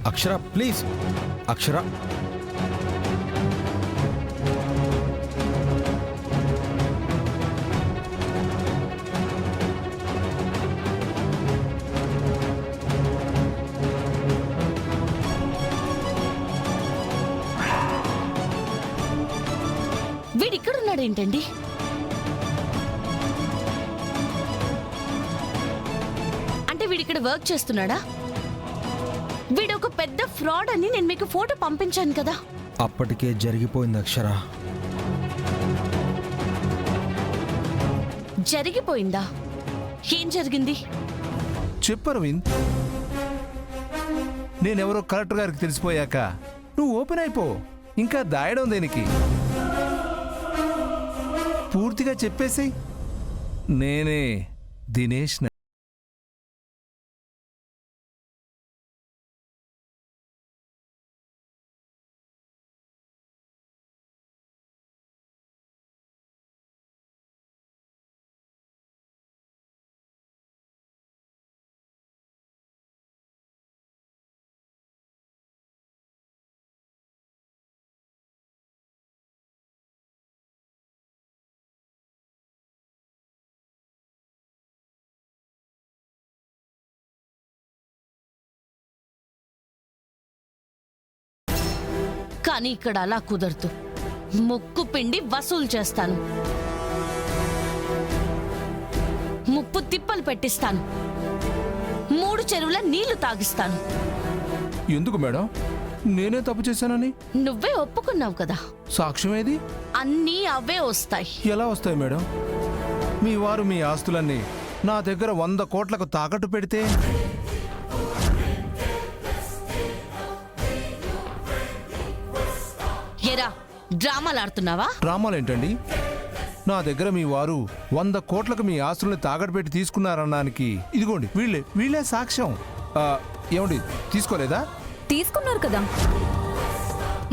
అక్షర please, అక్షర. వీడిక్కడున్నాడేంటండి? అంటే వీడిక్కడ work చేస్తున్నాడా? వీడొక పెద్ద ఫ్రాడ్ అని నేను మీకు ఫోటో పంపించాను కదా. అప్పటికే జరిగిపోయింది అక్షర. జరిగిపోయిందా? ఏం జరిగింది? చెప్పు అరవింద్. నేనెవరో కలెక్టర్ గారికి తెలిసిపోయాక నువ్వు ఓపెన్ అయిపో. ఇంకా దాయడం దేనికి? పూర్తిగా చెప్పేసేయ్. నేనే దినేష్. కానీ ఇక్కడ అలా కుదరదు. ముక్కు పిండి వసూలు చేస్తాను. ముప్పు తిప్పలు పెట్టిస్తాను. 3 చెరువుల నీళ్లు తాగిస్తాను. ఎందుకు మేడం? నేనే తప్పు చేశానని నువ్వే ఒప్పుకున్నావు కదా. సాక్ష్యం ఏది? అన్నీ అవే వస్తాయి. ఎలా వస్తాయి మేడం? మీ వారు మీ ఆస్తులన్నీ నా దగ్గర 100 కోట్లకు తాకట్టు పెడితే ఎరా డ్రామాలు ఆడుతున్నావా? డ్రామాలేంటండి? నా దగ్గర మీ వారు 100 కోట్లకు మీ ఆస్తుల్ని తాకట్టు పెట్టి తీసుకున్నారనడానికి ఇదిగోండి వీళ్ళే సాక్ష్యం. ఏమండి తీసుకోలేదా? తీసుకున్నారు కదా,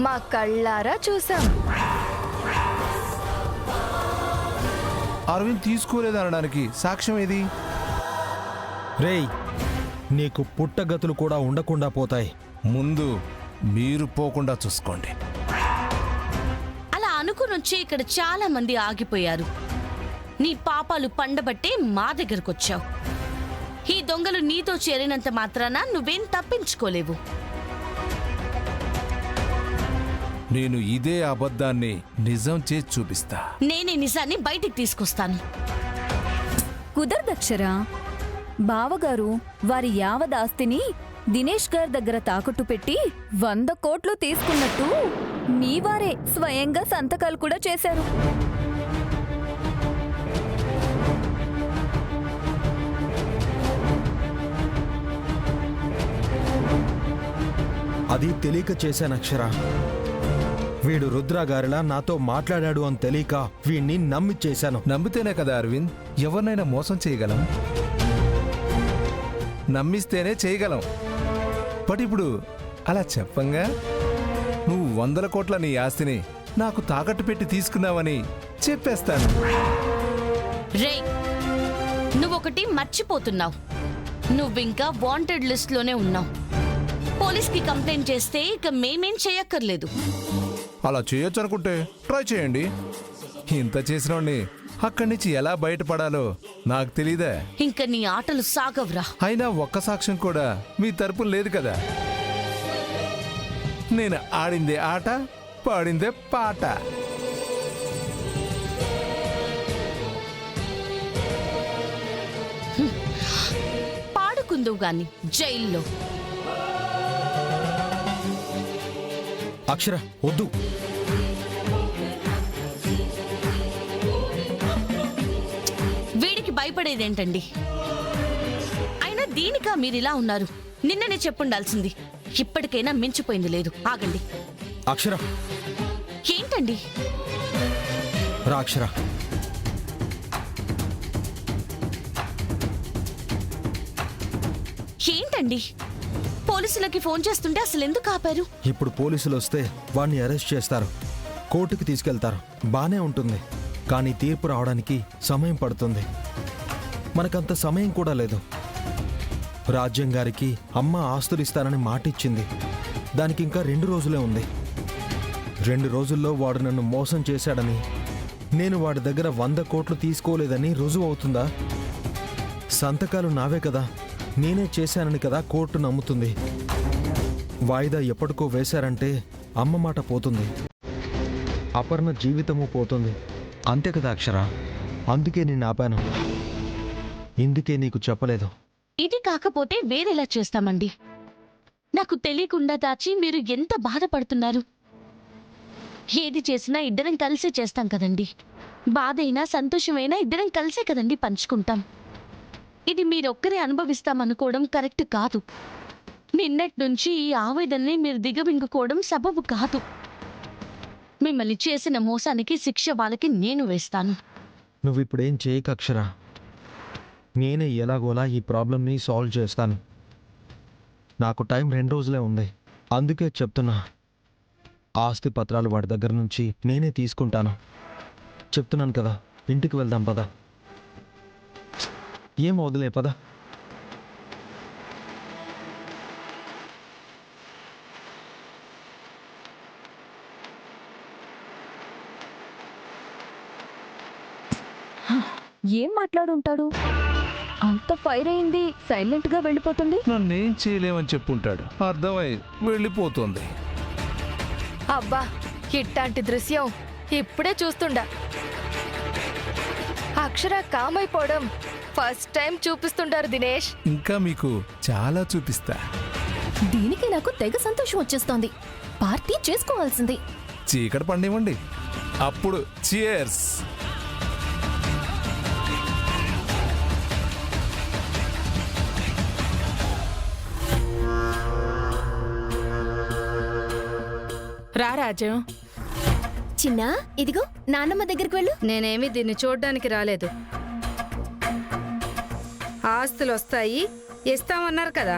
మా కళ్ళారా చూసాం. అరవింద్ తీసుకోలేదనడానికి సాక్ష్యం ఏది? రేయ్, నీకు పుట్టగతులు కూడా ఉండకుండా పోతాయి. ముందు మీరు పోకుండా చూసుకోండి. అలా అనుకునొచ్చి ఇక్కడ చాలా మంది ఆగిపోయారు. నీ పాపాలు పండబట్టే మా దగ్గరకొచ్చావు. ఈ దొంగలు నీతో చేరినంత మాత్రాన నువ్వేం తప్పించుకోలేవు. నేను ఇదే అబద్ధాన్ని నిజం చేసి చూపిస్తా. నేనే నిజాన్ని బయటికి తీసుకొస్తాను. కుదరదక్షరా. బావగారు వారి యావదాస్తిని దినేష్ గారి దగ్గర తాకట్టు పెట్టి 100 కోట్లు తీసుకున్నట్టు మీ వారే స్వయంగా సంతకాలు కూడా చేశారు. అది తెలియక చేశాను అక్షర. వీడు రుద్ర గారిలా నాతో మాట్లాడాడు అని తెలియక వీణ్ణి నమ్మి చేశాను. నమ్మితేనే కదా అరవింద్ ఎవరినైనా మోసం చేయగలం. నమ్మిస్తేనే చేయగలం. బట్ ఇప్పుడు అలా చెప్పంగా నువ్వు 100 కోట్ల నీ ఆస్తిని నాకు తాకట్టు పెట్టి తీసుకున్నావని చెప్పేస్తాను. రేయ్, నువ్వొకటి మర్చిపోతున్నావు. నువ్వింకా వాంటెడ్ లిస్ట్లోనే ఉన్నావు. పోలీస్కి కంప్లైంట్ చేస్తే ఇక మేమేం చేయక్కర్లేదు. అలా చేయొచ్చు అనుకుంటే ట్రై చేయండి. ఇంత చేసినోడిని అక్కడి నుంచి ఎలా బయటపడాలో నాకు తెలీదా? ఇంక నీ ఆటలు సాగవ్రా. అయినా ఒక్క సాక్ష్యం కూడా మీ తరపున లేదు కదా. నేను ఆడిందే ఆట, పాడిందే పాట. పాడుకుందువు గాని జైల్లో. అక్షర వద్దు. వీడికి భయపడేదేంటండి? అయినా దీనికా మీరిలా ఉన్నారు? నిన్ననే చెప్పుండాల్సింది. ఇప్పటికైనా మించిపోయింది లేదు. ఆగండి. అక్షర ఏంటండి? రా అక్షర. ఏంటండి? పోలీసులకి ఫోన్ చేస్తుంటే అసలు ఎందుకు ఆపారు? ఇప్పుడు పోలీసులు వస్తే వాణ్ణి అరెస్ట్ చేస్తారు, కోర్టుకి తీసుకెళ్తారు. బానే ఉంటుంది, కానీ తీర్పు రావడానికి సమయం పడుతుంది. మనకంత సమయం కూడా లేదు. రాజ్యం గారికి అమ్మ ఆస్తులిస్తానని మాటిచ్చింది. దానికి ఇంకా 2 రోజులే ఉంది. 2 రోజుల్లో వాడు నన్ను మోసం చేశాడని, నేను వాడి దగ్గర 100 కోట్లు తీసుకోలేదని రుజువు అవుతుందా? సంతకాలు నావే కదా, నేనే చేశానని కదా కోర్టు నమ్ముతుంది. వాయిదా ఎప్పటికో వేశారంటే అమ్మ మాట పోతుంది, అపర్ణ జీవితము పోతుంది. అంతే కదా అక్షర. అందుకే నేను ఆపాను. ఇందుకే నీకు చెప్పలేదు. ఇది కాకపోతే వేరేలా చేస్తామండి. నాకు తెలియకుండా దాచి మీరు ఎంత బాధపడుతున్నారు. ఏది చేసినా ఇద్దరం కలిసే చేస్తాం కదండి. బాధ అయినా సంతోషమైనా ఇద్దరం కలిసే కదండి పంచుకుంటాం. ఇది మీరొక్కరే అనుభవిస్తామనుకోవడం కరెక్ట్ కాదు. నిన్నటి నుంచి ఈ ఆవేదనని మీరు దిగమింగుకోవడం సబబు కాదు. మిమ్మల్ని చేసిన మోసానికి శిక్ష వాళ్ళకి నేను వేస్తాను. నువ్విప్పుడేం చేయక అక్షర. నేనే ఎలాగోలా ఈ ప్రాబ్లంని సాల్వ్ చేస్తాను. నాకు టైం 2 రోజులే ఉంది. అందుకే చెప్తున్నా, ఆస్తి పత్రాలు వాడి దగ్గర నుంచి నేనే తీసుకుంటాను. చెప్తున్నాను కదా, ఇంటికి వెళ్దాం పద. ఏం వదిలే పద. ఏం మాట్లాడుంటాడు? అంత ఫైర్ అయింది, సైలెంట్ గా వెళ్ళిపోతుంది. నన్నేం చేయలేమని చెప్పుంటాడు. అర్థమై వెళ్ళిపోతుంది. అబ్బా, ఇట్టాంటి దృశ్యం ఇప్పుడే చూస్తుండా. అక్షర కామైపోవడం ఫస్ట్ టైం చూపిస్తుంటారు దినేష్. ఇంకా మీకు చాలా చూపిస్తా. దీనికి నాకు తెగ సంతోషం వచ్చేస్తోంది. పార్టీ చేసుకోవాల్సింది. చీకటి పండివ్వండి, అప్పుడు చియర్స్. రా రాజు. చిన్న, ఇదిగో నాన్నమ్మ దగ్గరికి వెళ్ళు. నేనేమి దీన్ని చూడ్డానికి రాలేదు. ఆస్తులు వస్తాయి, ఇస్తామన్నారు కదా,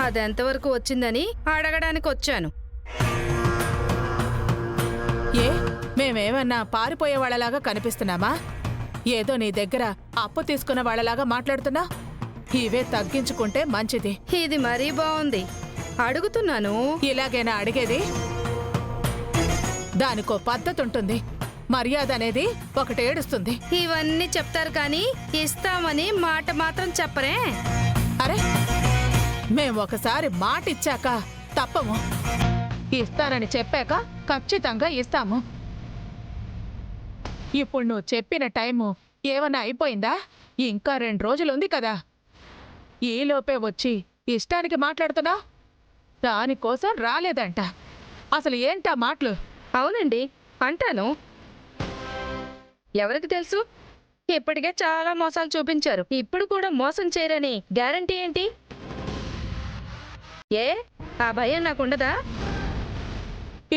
అదెంతవరకు వచ్చిందని అడగడానికి వచ్చాను. ఏ మేమేమన్నా పారిపోయే వాళ్ళలాగా కనిపిస్తున్నామా? ఏదో నీ దగ్గర అప్పు తీసుకున్న వాళ్ళలాగా మాట్లాడుతున్నా. ఇవే తగ్గించుకుంటే మంచిది. ఇది మరీ బాగుంది. అడుగుతున్నాను. ఇలాగైనా అడిగేది? దానికో పద్ధతి ఉంటుంది. మర్యాద అనేది ఒకటి ఏడుస్తుంది. ఇవన్నీ చెప్తారు కానీ ఇస్తామని మాట మాత్రం చెప్పరే. అరే, మేం ఒకసారి మాట ఇచ్చాక తప్పము. ఇస్తానని చెప్పాక ఖచ్చితంగా ఇస్తాము. ఇప్పుడు నువ్వు చెప్పిన టైము ఏమన్నా అయిపోయిందా? ఇంకా 2 రోజులుంది కదా. ఈలోపే వచ్చి ఇష్టానికి మాట్లాడుతున్నా. దానికోసం రాలేదంట. అసలు ఏంటా మాటలు? అవునండి, అంటాను. ఎవరికి తెలుసు? ఇప్పటికే చాలా మోసాలు చూపించారు. ఇప్పుడు కూడా మోసం చేయరని గ్యారంటీ ఏంటి? ఏ ఆ భయం నాకుండదా?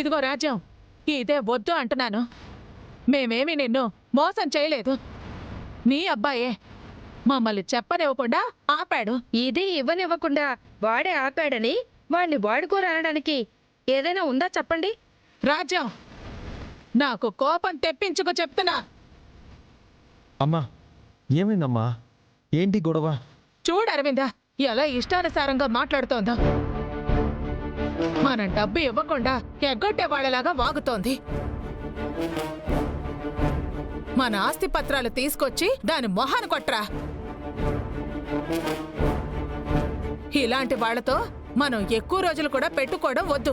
ఇదిగో రాజ్యం, ఇదే వద్దు అంటున్నాను. మేమేమి నిన్ను మోసం చేయలేదు. నీ అబ్బాయే మమ్మల్ని చెప్పనివ్వకుండా ఆపాడు. ఇది ఇవ్వనివ్వకుండా వాడే ఆపాడని వాడిని వాడుకోరనడానికి ఏదైనా ఉందా చెప్పండి. రాజ్యం, నాకు కోపం తెప్పించుకు చెప్తున్నా. అమ్మా, ఏమైందమ్మా? ఏంటి గొడవ? చూడు అరవింద, ఎలా ఇష్టానుసారంగా మాట్లాడుతోందో. మన డబ్బు ఇవ్వకుండా ఎగ్గొట్టే వాళ్ళలాగా వాగుతోంది. మన ఆస్తి పత్రాలు తీసుకొచ్చి దాని మొహాన కొట్రా. ఇలాంటి వాళ్లతో మనం ఎక్కువ రోజులు కూడా పెట్టుకోవడం వద్దు.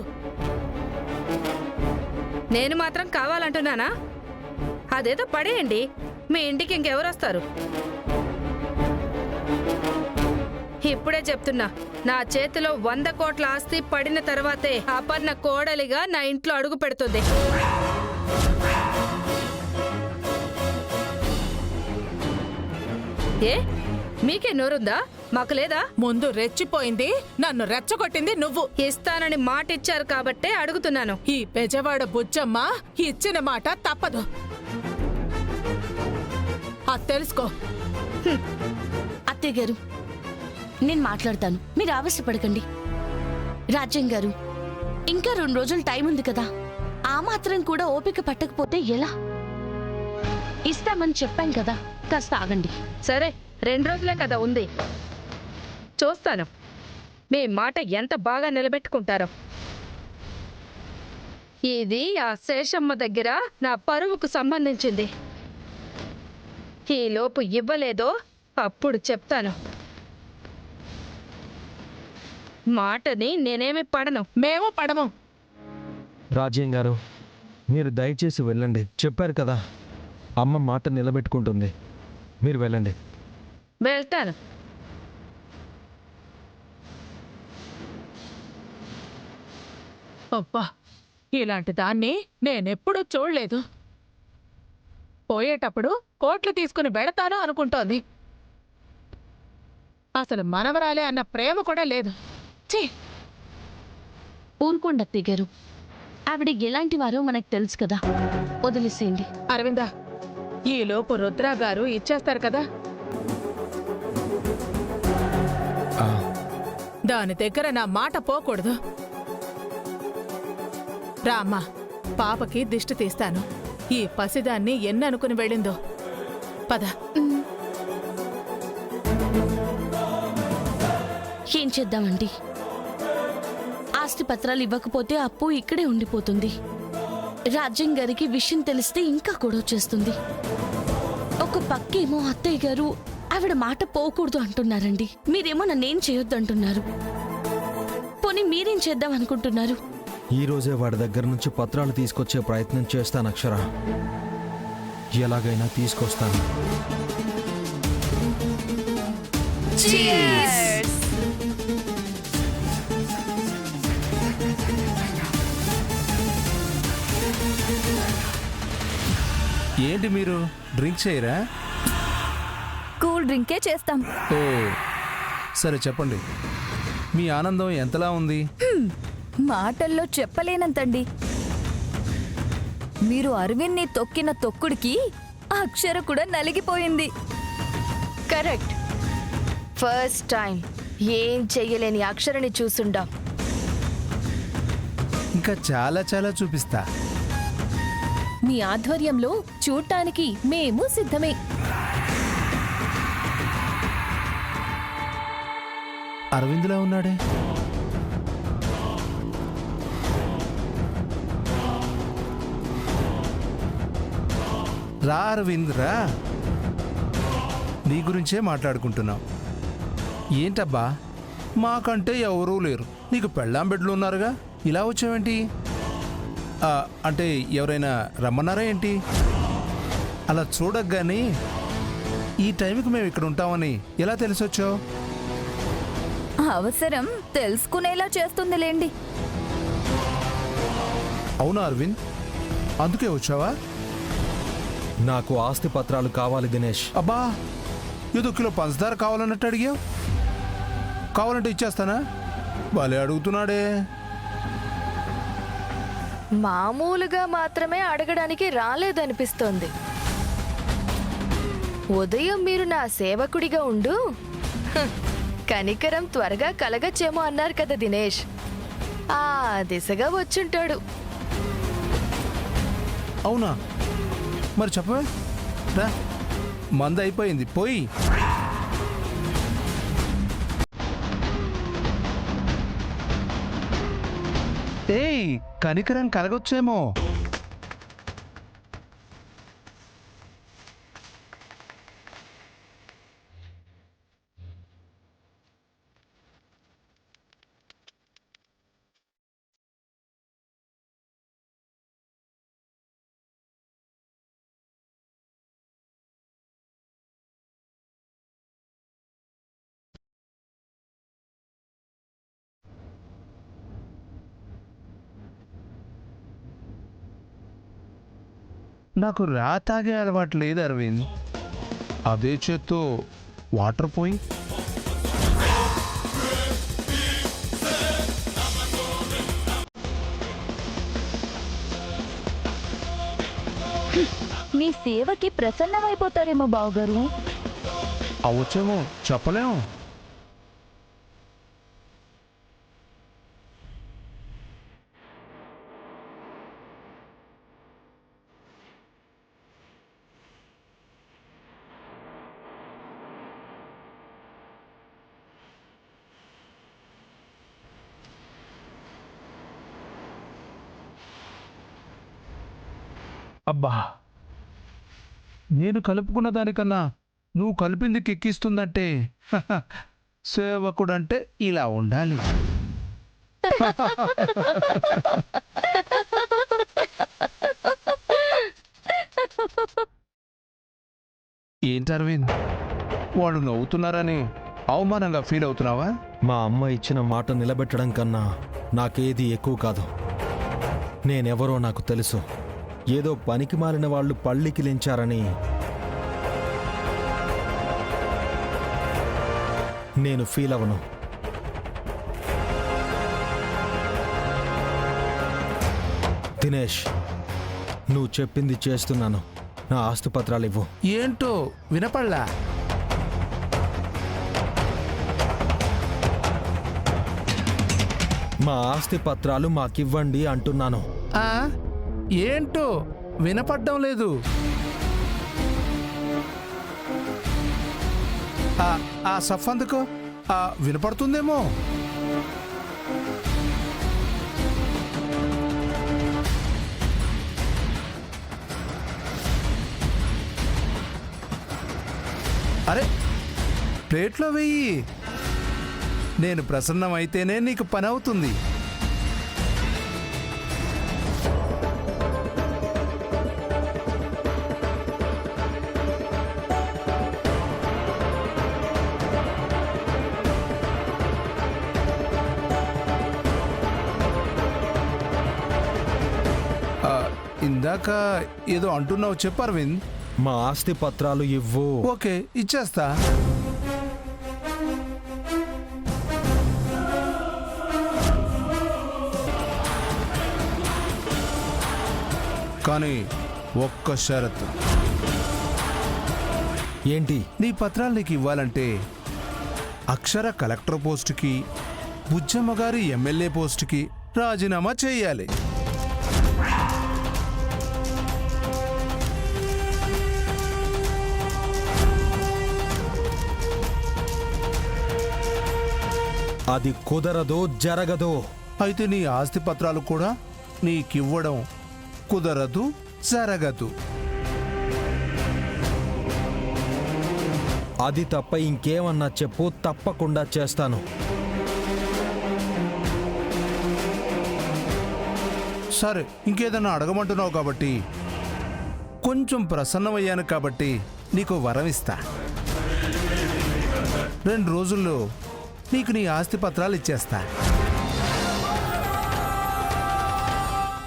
నేను మాత్రం కావాలంటున్నానా? అదేదో పడేయండి. మీ ఇంటికి ఇంకెవరు వస్తారు? ఇప్పుడే చెప్తున్నా, నా చేతిలో 100 కోట్ల ఆస్తి పడిన తర్వాతే అపర్ణ కోడలిగా నా ఇంట్లో అడుగు పెడుతుంది. ఏ మీకే నోరుందా? మాకు లేదా? ముందు రెచ్చిపోయింది, నన్ను రెచ్చగొట్టింది నువ్వు. ఇస్తానని మాట ఇచ్చారు కాబట్టే అడుగుతున్నాను. ఈ బెజవాడ బుజ్జమ్మ ఇచ్చిన మాట తప్పదు. అది తెలుసుకో. అత్తయ్య గారు, నేను మాట్లాడతాను, మీరు ఆవేశపడకండి. రాజ్యం గారు, ఇంకా 2 రోజులు టైం ఉంది కదా. ఆ మాత్రం కూడా ఓపిక పట్టకపోతే ఎలా? ఇస్తామని చెప్పాం కదా, కాస్త ఆగండి. సరే, 2 రోజులే కదా ఉంది. చూస్తాను మీ మాట ఎంత బాగా నిలబెట్టుకుంటారో. ఇది ఆ శేషమ్మ దగ్గర నా పరువుకు సంబంధించింది. ఈలోపు ఇవ్వలేదో అప్పుడు చెప్తాను. మాటని నేనేమి పడను. మేము పడము. రాజ్యం గారు, మీరు దయచేసి వెళ్ళండి. చెప్పారు కదా, అమ్మ మాట నిలబెట్టుకుంటుంది. మీరు వెళ్ళండి. వెళ్తాను. అబ్బా, ఇలాంటి దాన్ని నేనెప్పుడూ చూడలేదు. పోయేటప్పుడు కోట్లు తీసుకుని వెడతాను అనుకుంటోంది. అసలు మనవరాలే అన్న ప్రేమ కూడా లేదు. ఛీ! ఊరుకోండి అత్తయ్య గారు. ఆవిడ ఎలాంటి వారో మనకు తెలుసు కదా, వదిలేసేయండి. అరవిందా, ఈలోపు రుద్రా గారు ఇచ్చేస్తారు కదా. ఆ, దాని దగ్గర నా మాట పోకూడదు. రామ్మా, పాపకి దిష్టి తీస్తాను. ఈ పసిదాన్ని ఎన్ననుకుని వెళ్ళిందో. పద. ఏం చేద్దామండి? ఆస్తి పత్రాలు ఇవ్వకపోతే అప్పు ఇక్కడే ఉండిపోతుంది. రాజ్యం గారికి విషయం తెలిస్తే ఇంకా గొడవ చేస్తుంది. ఒక పక్కేమో అత్తయ్య గారు ఆవిడ మాట పోకూడదు అంటున్నారండి. మీరేమో నన్నేం చేయొద్దు అంటున్నారు. పోనీ మీరేం చేద్దాం అనుకుంటున్నారు? ఈ రోజే వాడి దగ్గర నుంచి పత్రాలు తీసుకొచ్చే ప్రయత్నం చేస్తాను అక్షర. ఎలాగైనా తీసుకొస్తాను. ఏంటి మీరు డ్రింక్ చేయరా? కూల్ డ్రింకే చేస్తాం. ఓ సరే, చెప్పండి. మీ ఆనందం ఎంతలా ఉంది? మాటల్లో చెప్పలేనంతండి. మీరు అరవింద్ని తొక్కిన తొక్కుడికి అక్షర కూడా నలిగిపోయింది. కరెక్ట్. ఫస్ట్ టైం ఏం చెయ్యలేని అక్షరని చూసుండాం. ఇంకా చాలా చాలా చూపిస్తా. మీ ఆధ్వర్యంలో చూడటానికి మేము సిద్ధమే. అరవింద్లా ఉన్నాడే. రా అరవింద్ రా. నీ గురించే మాట్లాడుకుంటున్నాం. ఏంటబ్బా, మాకంటే ఎవరూ లేరు, నీకు పెళ్ళాం బిడ్డలు ఉన్నారుగా, ఇలా వచ్చావేంటి? అంటే ఎవరైనా రమ్మన్నారా ఏంటి? అలా చూడగానే ఈ టైంకి మేము ఇక్కడ ఉంటామని ఎలా తెలిసొచ్చావు? అవసరం తెలుసుకునేలా చేస్తుందిలేండి. అవునా అరవింద్, అందుకే వచ్చావా? నాకు ఆస్తి పత్రాలు కావాలి దినేష్. అబ్బా, ఏదో కిలో పంచదార కావాలన్నట్టు అడిగావు. కావాలంటే ఇచ్చేస్తానా? భలే అడుగుతున్నాడే. మామూలుగా మాత్రమే అడగడానికి రాలేదనిపిస్తోంది. ఉదయం మీరు నా సేవకుడిగా ఉండు, కనికరం త్వరగా కలగచ్చేమో అన్నారు కదా దినేష్. ఆ దిశగా వచ్చుంటాడు. అవునా? మరి చెప్పవే. రా, మంద అయిపోయింది, పోయి. ఏయ్, కనికరం కలగొచ్చేమో. నాకు రా తాగే అలవాటు లేదు అరవింద్. అదే చేత్తో వాటర్ పోయి. మీ సేవకి ప్రసన్నమైపోతారేమో బావగారు. అవచ్చేమో, చెప్పలేము. అబ్బా, నేను కలుపుకున్న దానికన్నా నువ్వు కలిపింది కిక్కిస్తుందంటే సేవకుడంటే ఇలా ఉండాలి. ఏంటి అరవింద్, వాళ్ళు నవ్వుతున్నారని అవమానంగా ఫీల్ అవుతున్నావా? మా అమ్మ ఇచ్చిన మాట నిలబెట్టడం కన్నా నాకేది ఎక్కువ కాదు. నేనెవరో నాకు తెలుసు. ఏదో పనికి మాలిన వాళ్ళు పళ్ళికిలించారని నేను ఫీల్ అవను. దినేష్, నువ్వు చెప్పింది చేస్తున్నాను. నా ఆస్తిపత్రాలు ఇవ్వు. ఏంటో వినపడలా. మా ఆస్తిపత్రాలు మాకివ్వండి అంటున్నాను. ఆ, ఏంటో వినపడ్డం లేదు. ఆ సఫ్ అందుకు వినపడుతుందేమో. అరే, ప్లేట్లో వెయ్యి. నేను ప్రసన్నమైతేనే నీకు పని అవుతుంది. ఇందాక ఏదో అంటున్నావు, చెప్పు అరవింద్. మా ఆస్తిపత్రాలు ఇవ్వు. ఓకే, ఇచ్చేస్తా. కానీ ఒక్క షరతు. ఏంటి? నీ పత్రాలు నీకు ఇవ్వాలంటే అక్షర కలెక్టర్ పోస్టుకి, బుజ్జమ్మ గారి ఎమ్మెల్యే పోస్టుకి రాజీనామా చేయాలి. అది కుదరదు, జరగదు. అయితే నీ ఆస్తి పత్రాలు కూడా నీకివ్వడం కుదరదు, జరగదు. అది తప్ప ఇంకేమన్నా చెప్పు, తప్పకుండా చేస్తాను. సరే, ఇంకేదన్నా అడగమంటున్నావు కాబట్టి, కొంచెం ప్రసన్నమయ్యాను కాబట్టి నీకు వరం ఇస్తా. 2 రోజుల్లో నీకు నీ ఆస్తి పత్రాలు ఇచ్చేస్తా.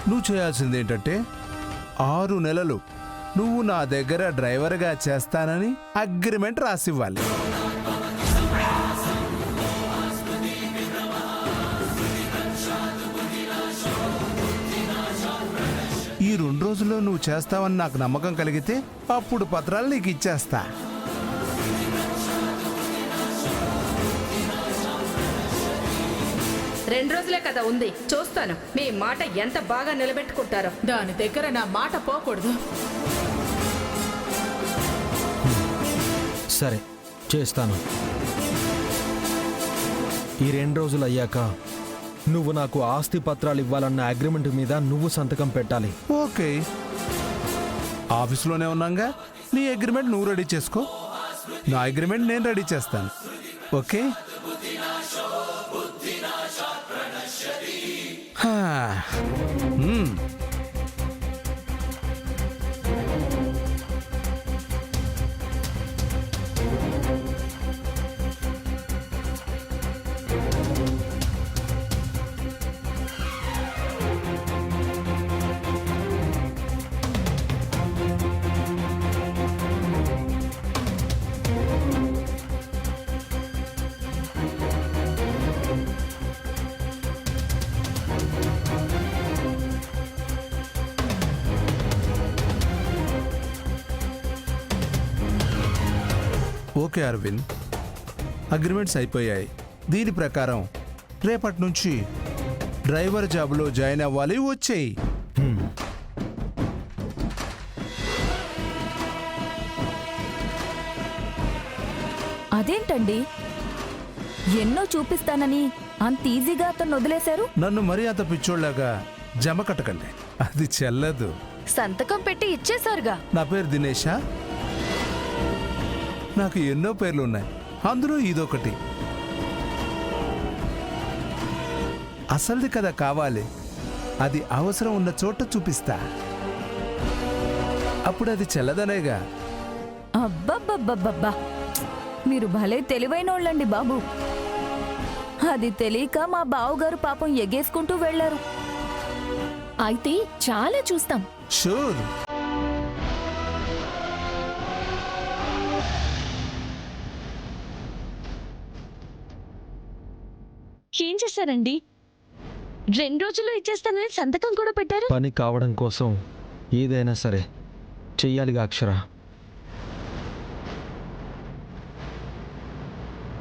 నువ్వు చేయాల్సింది ఏంటంటే 6 నెలలు నువ్వు నా దగ్గర డ్రైవర్గా చేస్తానని అగ్రిమెంట్ రాసివ్వాలి. ఈ 2 రోజుల్లో నువ్వు చేస్తావని నాకు నమ్మకం కలిగితే అప్పుడు పత్రాలు నీకు ఇచ్చేస్తా. రెండు రోజులే కదా ఉంది, చూస్తాను మీ మాట ఎంత బాగా నిలబెట్టుకుంటారో. దాని దగ్గర నా మాట పోకూడదు. సరే, చేస్తాను. ఈ 2 రోజులు అయ్యాక నువ్వు నాకు ఆస్తి పత్రాలు ఇవ్వాలన్న అగ్రిమెంట్ మీద నువ్వు సంతకం పెట్టాలి. ఓకే, ఆఫీస్లోనే ఉన్నాగా. నీ అగ్రిమెంట్ నువ్వు రెడీ చేసుకో, నా అగ్రిమెంట్ నేను రెడీ చేస్తాను. ఓకే. ఓకే అరవింద్, అగ్రిమెంట్స్ అయిపోయాయి. దీని ప్రకారం రేపటి నుంచి డ్రైవర్ జాబ్లో జాయిన్ అవ్వాలి. వచ్చేయి. అదేంటండి, ఎన్నో చూపిస్తానని అంత ఈజీగా అతను వదిలేశారు? నన్ను మరీ అంత పిచ్చోళ్ళగా జమ కట్టకండి, అది చెల్లదు. సంతకం పెట్టి ఇచ్చేశారుగా. నా పేరు దినేషా? నాకు ఎన్నో పేర్లు ఉన్నాయి, అందులో ఇదొకటి. అసలుది కదా కావాలి, అది అవసరం ఉన్న చోట చూపిస్తా, అప్పుడు అది చెల్లదనేగా. అబ్బబ్బబ్బబ్బబ్బా, మీరు భలే తెలివైనోళ్ళండి బాబు. అది తెలియక మా బావగారు పాపం ఎగేసుకుంటూ వెళ్లారు. అయితే చాలా చూస్తాం. షూర్. ఏం చేశారండి? 2 రోజుల్లో ఇచ్చేస్తానని సంతకం కూడా పెట్టారు. పని కావడం కోసం ఏదైనా సరే చెయ్యాలిగా అక్షర.